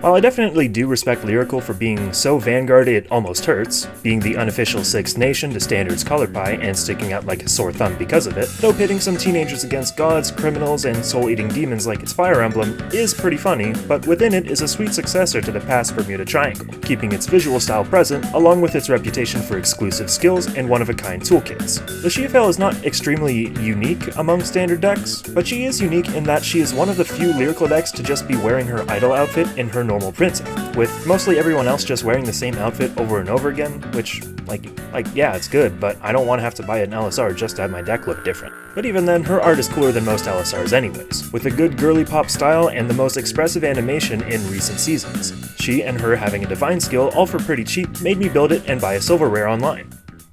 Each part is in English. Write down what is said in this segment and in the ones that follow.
While I definitely do respect Lyrical for being so Vanguard it almost hurts, being the unofficial 6th nation to Standard's color pie and sticking out like a sore thumb because of it, though pitting some teenagers against gods, criminals, and soul-eating demons like its Fire Emblem is pretty funny, but within it is a sweet successor to the past Bermuda Triangle, keeping its visual style present, along with its reputation for exclusive skills and one-of-a-kind toolkits. LISCIAFAEL is not extremely unique among Standard decks, but she is unique in that she is one of the few Lyrical decks to just be wearing her idol outfit in her normal printing, with mostly everyone else just wearing the same outfit over and over again, which, yeah, it's good, but I don't want to have to buy an LSR just to have my deck look different. But even then, her art is cooler than most LSRs anyways, with a good girly pop style and the most expressive animation in recent seasons. She and her having a divine skill, all for pretty cheap, made me build it and buy a silver rare online.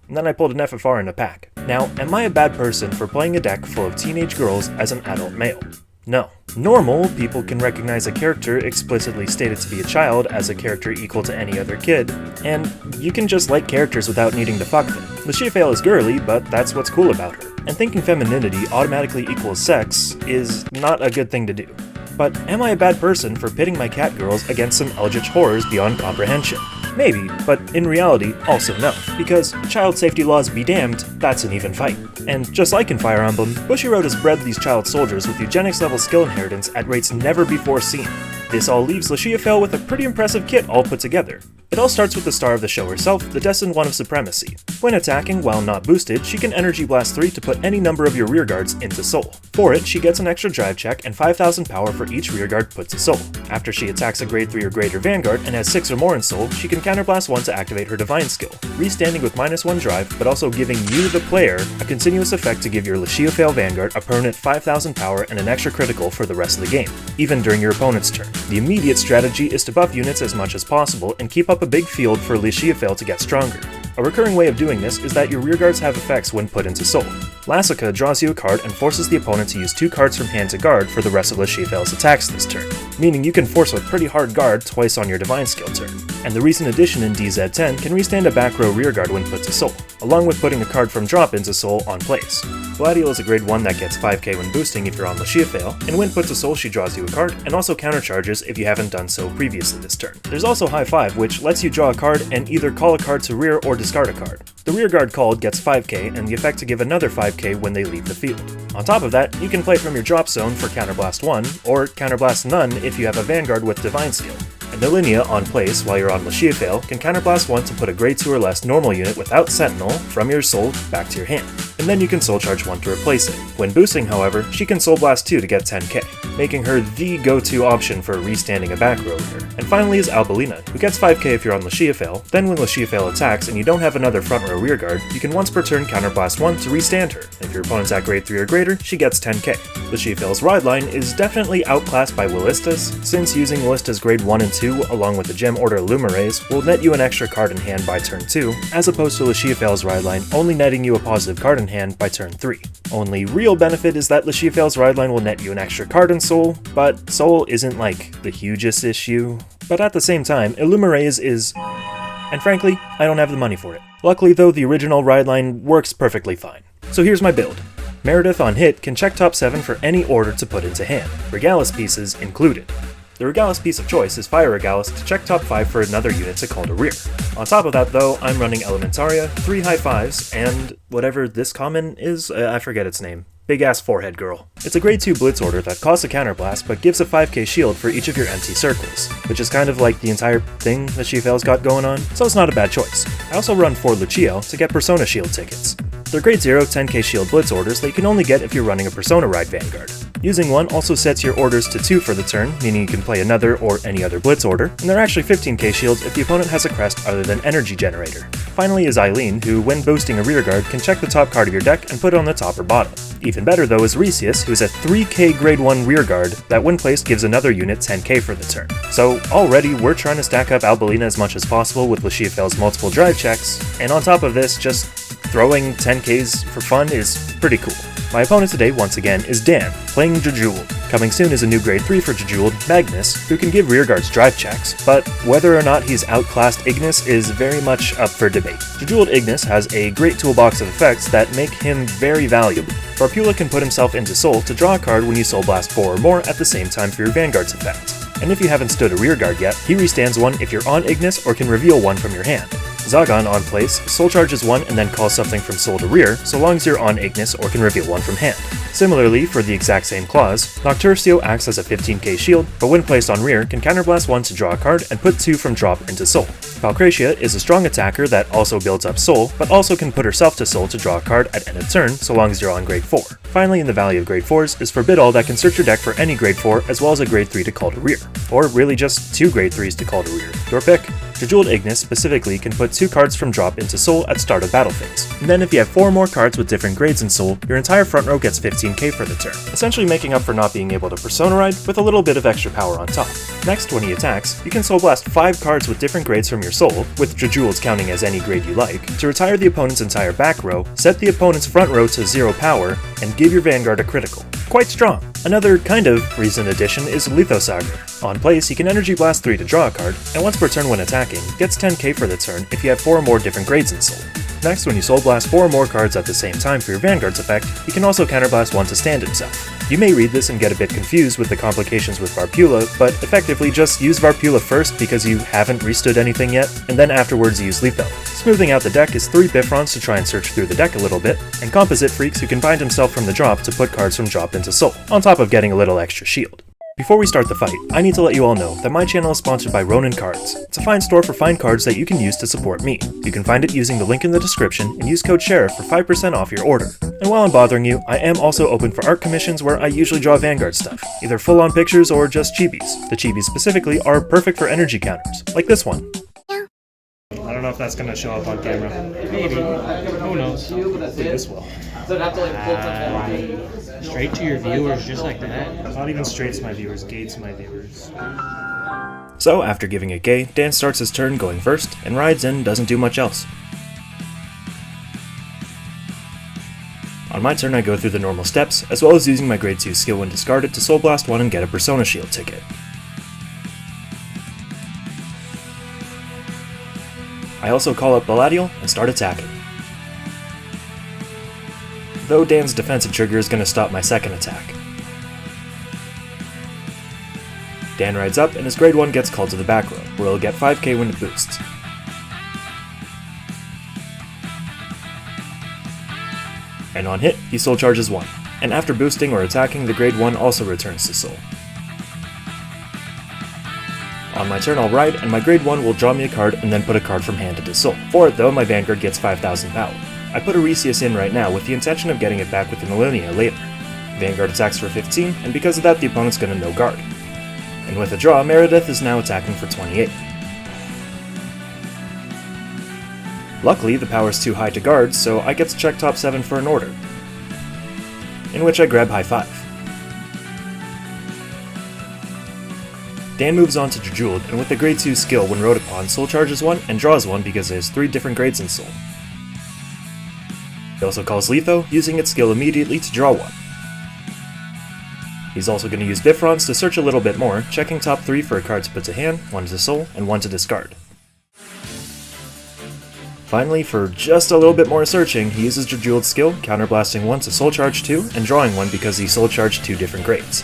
And then I pulled an FFR in a pack. Now, am I a bad person for playing a deck full of teenage girls as an adult male? No. Normal people can recognize a character explicitly stated to be a child as a character equal to any other kid, and you can just like characters without needing to fuck them. LISCIAFAEL is girly, but that's what's cool about her. And thinking femininity automatically equals sex is not a good thing to do. But am I a bad person for pitting my cat girls against some eldritch horrors beyond comprehension? Maybe, but in reality, also no, because child safety laws be damned, that's an even fight. And just like in Fire Emblem, Bushiroad has bred these child soldiers with eugenics-level skill inheritance at rates never before seen. This all leaves LISCIAFAEL with a pretty impressive kit all put together. It all starts with the star of the show herself, the destined one of Supremacy. When attacking, while not boosted, she can Energy Blast 3 to put any number of your rearguards into Soul. For it, she gets an extra drive check and 5,000 power for each rearguard put to Soul. After she attacks a grade 3 or greater Vanguard and has 6 or more in Soul, she can Counterblast 1 to activate her Divine skill, restanding with -1 drive, but also giving you, the player, a continuous effect to give your LISCIAFAEL Vanguard a permanent 5,000 power and an extra critical for the rest of the game, even during your opponent's turn. The immediate strategy is to buff units as much as possible and keep up a big field for LISCIAFAEL to get stronger. A recurring way of doing this is that your rearguards have effects when put into Soul. Lassica draws you a card and forces the opponent to use 2 cards from hand to guard for the rest of LISCIAFAEL's attacks this turn, meaning you can force a pretty hard guard twice on your Divine skill turn. And the recent addition in DZ10 can restand a back row rearguard when put to Soul, along with putting a card from drop into Soul on place. Gladiel is a grade 1 that gets 5k when boosting if you're on LISCIAFAEL, and when put to Soul she draws you a card, and also countercharges if you haven't done so previously this turn. There's also High 5, which lets you draw a card and either call a card to rear or discard a card. The rearguard called gets 5k and the effect to give another 5k when they leave the field. On top of that, you can play from your drop zone for Counterblast 1, or Counterblast none if you have a Vanguard with Divine skill. And Nelinia, on place while you're on LISCIAFAEL, can Counterblast 1 to put a grade 2 or less normal unit without Sentinel from your Soul back to your hand, and then you can Soul Charge 1 to replace it. When boosting, however, she can Soul Blast 2 to get 10k, making her the go-to option for restanding a back row rear. And finally is Albelina, who gets 5k if you're on LISCIAFAEL, then when LISCIAFAEL attacks and you don't have another front row rearguard, you can once per turn Counterblast 1 to restand her, and if your opponent's at grade 3 or greater, she gets 10k. LISCIAFAEL's ride line is definitely outclassed by Willista's, since using Willista's grade 1 and 2 along with the Gem Order Illumerays will net you an extra card in hand by turn 2, as opposed to LISCIAFAEL's ride line only netting you a positive card in hand by turn 3. Only real benefit is that LISCIAFAEL's ride line will net you an extra card in Soul, but Soul isn't like the hugest issue. But at the same time, Illumerays is... and frankly, I don't have the money for it. Luckily though, the original ride line works perfectly fine. So here's my build. Meredith on hit can check top 7 for any order to put into hand, Regalis pieces included. The Regalis piece of choice is Fire Regalis to check top 5 for another unit to call to rear. On top of that though, I'm running Elementaria, 3 high 5s, and whatever this common is, I forget its name. Big ass forehead girl. It's a grade 2 blitz order that costs a counterblast but gives a 5k shield for each of your empty circles, which is kind of like the entire thing that LISCIAFAEL's got going on, so it's not a bad choice. I also run 4 Lucio to get Persona shield tickets. They're grade 0 10k shield blitz orders that you can only get if you're running a Persona Ride Vanguard. Using one also sets your orders to 2 for the turn, meaning you can play another or any other blitz order, and they're actually 15k shields if the opponent has a crest other than Energy Generator. Finally is Eileen, who when boosting a rearguard can check the top card of your deck and put it on the top or bottom. Even better though is Resius, who is a 3k grade 1 rearguard that when placed gives another unit 10k for the turn. So already we're trying to stack up Albelina as much as possible with LISCIAFAEL's multiple drive checks, and on top of this, just throwing 10ks for fun is pretty cool. My opponent today, once again, is Dan, playing Drajeweled. Coming soon is a new grade 3 for Drajeweled, Magnus, who can give rearguards drive checks, but whether or not he's outclassed IGNIS is very much up for debate. Drajeweled IGNIS has a great toolbox of effects that make him very valuable. Varpula can put himself into Soul to draw a card when you Soul Blast 4 or more at the same time for your Vanguard's effect. and if you haven't stood a rearguard yet, he restands one if you're on Ignis or can reveal one from your hand. Zagon on place, soul charges one and then calls something from soul to rear, so long as you're on Ignis or can reveal one from hand. Similarly, for the exact same clause, Nocturcio acts as a 15k shield, but when placed on rear, can counterblast one to draw a card and put two from drop into soul. Falcratia is a strong attacker that also builds up soul, but also can put herself to soul to draw a card at end of turn, so long as you're on grade 4. Finally, in the Valley of Grade 4s is Forbid All that can search your deck for any grade 4 as well as a grade 3 to call to rear. Or really just 2 grade 3s to call to rear. Your pick. Drajeweled Ignis specifically can put 2 cards from drop into soul at start of battle phase. And then if you have 4 more cards with different grades in soul, your entire front row gets 15k for the turn, essentially making up for not being able to Persona Ride with a little bit of extra power on top. Next, when he attacks, you can Soul Blast 5 cards with different grades from your soul, with Drajeweled counting as any grade you like, to retire the opponent's entire back row, set the opponent's front row to 0 power, and give your Vanguard a critical. Quite strong. Another kind of recent addition is Lithosager. On place, he can Energy Blast 3 to draw a card, and once per turn when attacking, gets 10k for the turn if you have 4 or more different grades in soul. Next, when you Soul Blast 4 or more cards at the same time for your Vanguard's effect, he can also counterblast 1 to stand himself. You may read this and get a bit confused with the complications with Varpula, but effectively just use Varpula first because you haven't restood anything yet, and then afterwards use Letho. Smoothing out the deck is 3 Bifrons to try and search through the deck a little bit, and Composite Freaks who can bind himself from the drop to put cards from drop into soul, on top of getting a little extra shield. Before we start the fight, I need to let you all know that my channel is sponsored by Ronin Cards. It's a fine store for fine cards that you can use to support me. You can find it using the link in the description and use code SHERIFF for 5% off your order. And while I'm bothering you, I am also open for art commissions where I usually draw Vanguard stuff, either full-on pictures or just chibis. The chibis specifically are perfect for energy counters, like this one. I don't know if that's going to show up on camera. Maybe. Who knows? This will. Straight to your viewers, just like that. Not even straight to my viewers, gay to my viewers. So, after giving a gay, Dan starts his turn going first, and rides in, doesn't do much else. On my turn I go through the normal steps, as well as using my grade 2 skill when discarded to Soul Blast 1 and get a Persona Shield ticket. I also call up Baladiel and start attacking. Though Dan's defensive trigger is going to stop my second attack. Dan rides up and his grade 1 gets called to the back row, where he'll get 5k when it boosts. And on hit, he soul charges 1, and after boosting or attacking, the grade 1 also returns to soul. On my turn I'll ride, and my grade 1 will draw me a card and then put a card from hand into soul. For it though, my Vanguard gets 5000 power. I put Oresius in right now with the intention of getting it back with the Millennia later. Vanguard attacks for 15, and because of that the opponent's gonna no guard. And with a draw, Meredith is now attacking for 28. Luckily, the power's too high to guard, so I get to check top 7 for an order, in which I grab high 5. Dan moves on to Drajeweled, and with the grade 2 skill when rode upon, soul charges 1 and draws 1 because it has 3 different grades in soul. He also calls Letho, using its skill immediately to draw 1. He's also going to use Bifrons to search a little bit more, checking top 3 for a card to put to hand, 1 to soul, and 1 to discard. Finally, for just a little bit more searching, he uses Drajeweled's skill, counterblasting 1 to soul charge 2, and drawing 1 because he soul charged 2 different grades.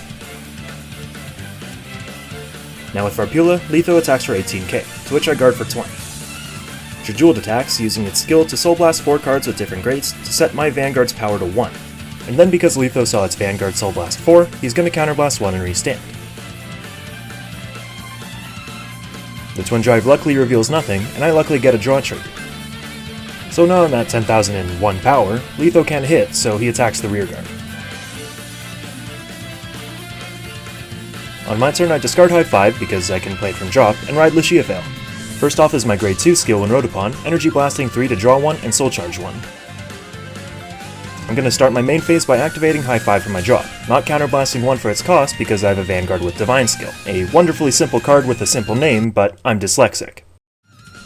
Now with Varpula, Letho attacks for 18k, to which I guard for 20. Drajeweled attacks, using its skill to Soul Blast 4 cards with different grades to set my Vanguard's power to 1. And then because Letho saw its Vanguard Soul Blast 4, he's going to counterblast 1 and restand. The Twin Drive luckily reveals nothing, and I luckily get a draw trigger. So now I'm at 10,001 power, Letho can't hit, so he attacks the rearguard. On my turn I discard high 5 because I can play it from drop, and ride LISCIAFAEL. First off is my grade 2 skill when rode upon, Energy Blasting 3 to draw 1 and soul charge 1. I'm going to start my main phase by activating high 5 for my drop, not counterblasting 1 for its cost because I have a Vanguard with Divine skill, a wonderfully simple card with a simple name, but I'm dyslexic.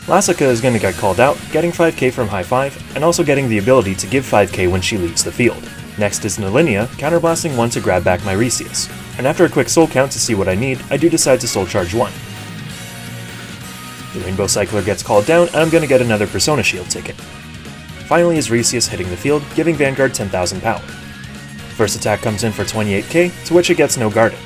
Lassica is going to get called out, getting 5k from high 5, and also getting the ability to give 5k when she leaves the field. Next is Nalinia, counterblasting 1 to grab back my Oresius, and after a quick soul count to see what I need, I do decide to soul charge 1. The Rainbow Cycler gets called down, and I'm going to get another Persona Shield ticket. Finally is Oresius hitting the field, giving Vanguard 10,000 power. First attack comes in for 28k, to which it gets no guarding.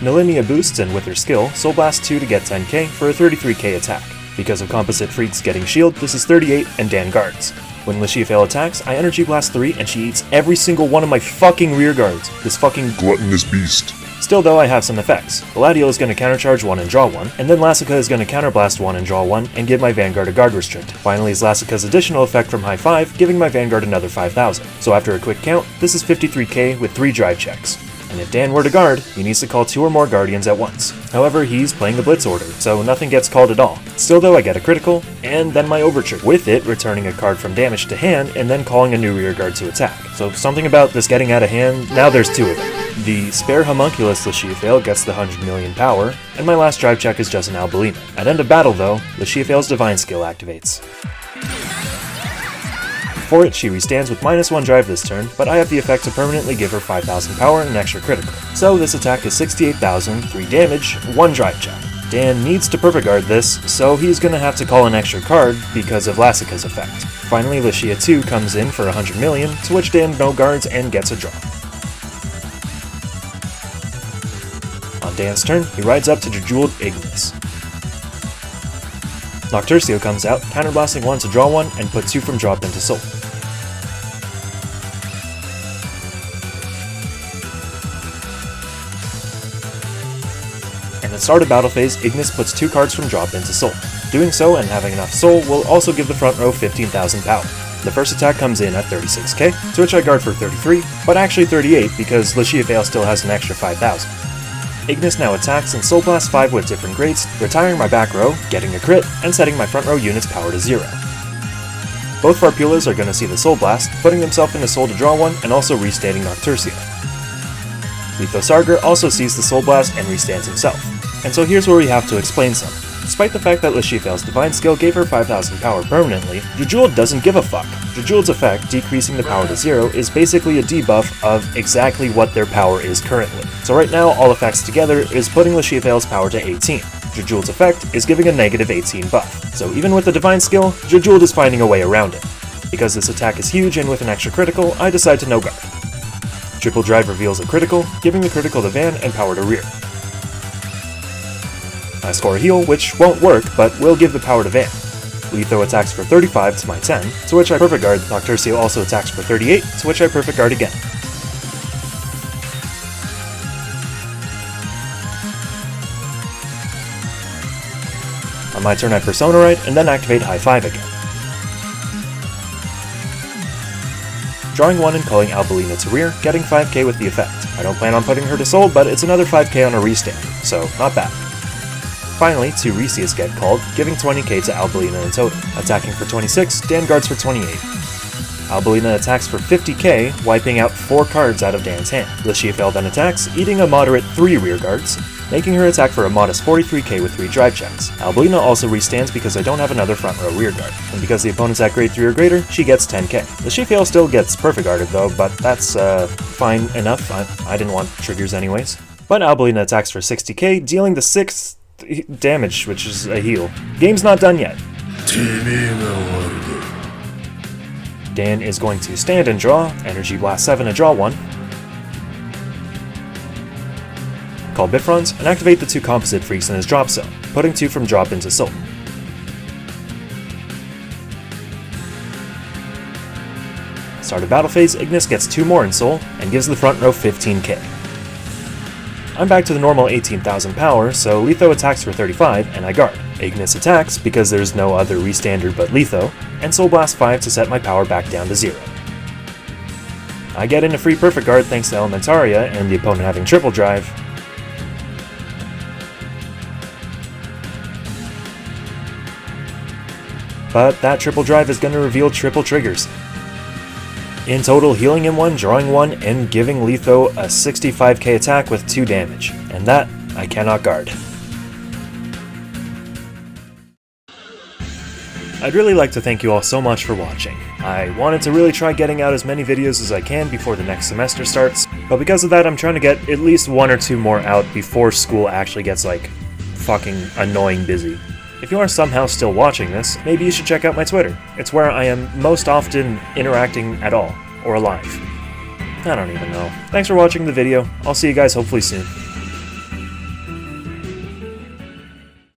Nalinia boosts, and with her skill, Soul Blast 2 to get 10k for a 33k attack. Because of Composite Freaks getting shield, this is 38 and Dan guards. When LISCIAFAEL attacks, I Energy Blast 3 and she eats every single one of my fucking rear guards. This fucking gluttonous beast. Still though, I have some effects. Gladiol is going to countercharge 1 and draw 1, and then Lassica is going to counterblast 1 and draw 1 and give my Vanguard a guard restrict. Finally is Lassica's additional effect from high 5, giving my Vanguard another 5,000. So after a quick count, this is 53k with 3 drive checks. And if Dan were to guard, he needs to call 2 or more Guardians at once. However, he's playing the Blitz order, so nothing gets called at all. Still though, I get a critical, and then my Overture, with it returning a card from damage to hand, and then calling a new rear guard to attack. So something about this getting out of hand, now there's 2 of them. The Spare Homunculus LISCIAFAEL gets the 100 million power, and my last drive check is just an Albelina. At end of battle though, LISCIAFAEL's Divine Skill activates. For it, she restands with -1 drive this turn, but I have the effect to permanently give her 5,000 power and an extra critical. So this attack is 68,000, 3 damage, 1 drive check. Dan needs to perfect guard this, so he's gonna have to call an extra card because of Lassica's effect. Finally, Licia 2 comes in for 100 million, to which Dan no guards and gets a draw. On Dan's turn, he rides up to Drajeweled IGNIS. Nocturcio comes out, counterblasting 1 to draw 1 and put 2 from drop into soul. And at start of battle phase, Ignis puts 2 cards from drop into soul. Doing so and having enough soul will also give the front row 15,000 power. The first attack comes in at 36k, to which I guard for 33, but actually 38 because LISCIAFAEL still has an extra 5,000. Ignis now attacks and Soul Blast 5 with different grades, retiring my back row, getting a crit, and setting my front row unit's power to 0. Both Farpulas are going to see the Soul Blast, putting themselves into soul to draw 1 and also restating Nocturcio. Lithosarger also sees the Soul Blast and restands himself. And so here's where we have to explain something. Despite the fact that LISCIAFAEL's Divine Skill gave her 5,000 power permanently, Drajeweled doesn't give a fuck. Drajeweled's effect, decreasing the power to 0, is basically a debuff of exactly what their power is currently. So right now, all effects together is putting LISCIAFAEL's power to 18. Drajeweled's effect is giving a negative 18 buff. So even with the Divine Skill, Drajeweled is finding a way around it. Because this attack is huge and with an extra critical, I decide to no guard. Triple Drive reveals a critical, giving the critical to Van and power to rear. I score a heal, which won't work, but will give the power to Van. Litho attacks for 35 to my 10, to which I perfect guard. Nocturcio also attacks for 38, to which I perfect guard again. On my turn I Persona Ride, and then activate High 5 again. Drawing 1 and calling Albelina to rear, getting 5k with the effect. I don't plan on putting her to soul, but it's another 5k on a restand, so not bad. Finally, 2 Resias get called, giving 20k to Albelina in total. Attacking for 26, Dan guards for 28. Albelina attacks for 50k, wiping out 4 cards out of Dan's hand. LISCIAFAEL then attacks, eating a moderate 3 rear guards, making her attack for a modest 43k with 3 drive checks. Albelina also restands because I don't have another front row rear guard, and because the opponent's at grade 3 or greater, she gets 10k. LISCIAFAEL still gets perfect guarded though, but that's fine enough. I didn't want triggers anyways. But Albelina attacks for 60k, dealing the 6th damage, which is a heal. Game's not done yet. Dan is going to stand and draw, Energy Blast 7 to draw 1, call Bifrons, and activate the 2 Composite Freaks in his drop zone, putting 2 from drop into soul. Start of battle phase, Ignis gets 2 more in soul, and gives the front row 15k. I'm back to the normal 18,000 power, so Litho attacks for 35, and I guard. Ignis attacks, because there's no other restander but Litho, and Soul Blast 5 to set my power back down to 0. I get in a free perfect guard thanks to Elementaria and the opponent having triple drive. But that triple drive is going to reveal triple triggers. In total, healing in 1, drawing 1, and giving Litho a 65k attack with 2 damage. And that, I cannot guard. I'd really like to thank you all so much for watching. I wanted to really try getting out as many videos as I can before the next semester starts, but because of that I'm trying to get at least 1 or 2 more out before school actually gets like fucking annoying busy. If you are somehow still watching this, maybe you should check out my Twitter. It's where I am most often interacting at all, or alive. I don't even know. Thanks for watching the video. I'll see you guys hopefully soon.